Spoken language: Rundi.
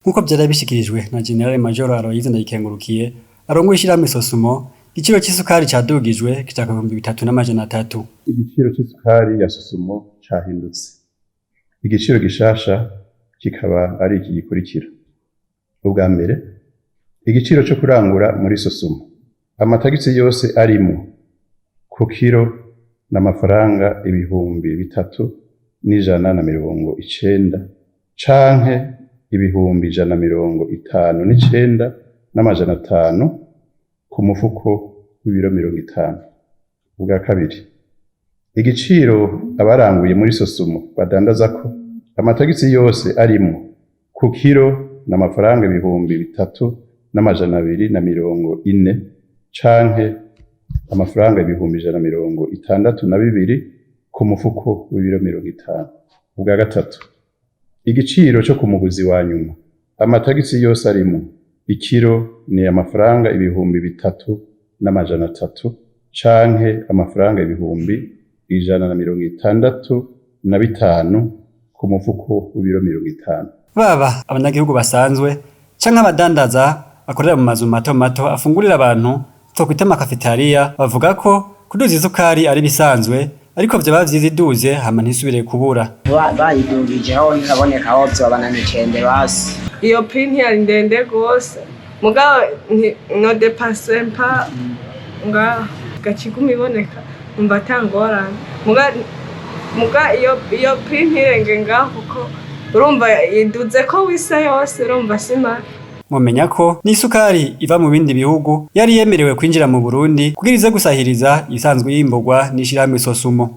Nkuko vyari bishikirijwe na General Major Aloyize Ndayikengurukiye arongoye ishirahamwe Sosumo, igiciro c'isukari cadugijwe kija ku 3,300. Igiciro c'isukari ya Sosumo cahindutse. Igiciro gishasha kikaba ari iki gikurikira. Ubwa mbere, igiciro co kurangura muri Sosumo, amatagisi yose arimo ku kiro n'amafaranga 3,190 canke 159,500 ku mufuko w'ibiro 50. Ubwa kabiri, igiciro abaranguye muri Sosumo badandaza ko amatagisi yose arimo ku kiro n'amafaranga 3,240 canke amafaranga 162 ku mufuko w'ibiro 50. Ubwa gatatu, igiciro cyo kumuguzi wa nyuma, amatagisi yose arimo ikiro ni amafaranga 3,300 canke amafaranga 165 ku mufuko w'ibiro 50. Baba abanyagihugu basanzwe canke abadandaza bakorera mu mazu mato mato afungurira abantu twokwita amakafetariya bavuga ko kuduza isukari ari bisanzwe, ariko vyoba vyiza iduze hama ntisubire kubura. Bayidugijeho ntikaboneka aho vyobana n'icende basi. Iyo print yari ndende gose mugabo no dépenser pas nga gaciguma iboneka umva atangorana muga iyo print irenge ngaho kuko urumva iduze ko wisa yose urumva sima. Mumenya ko n'isukari iva mu bindi bihugu yari yemerewe kwinjira mu Burundi kugira ize gusahiriza isanzwe yimburwa n'ishirahamwe Sosumo.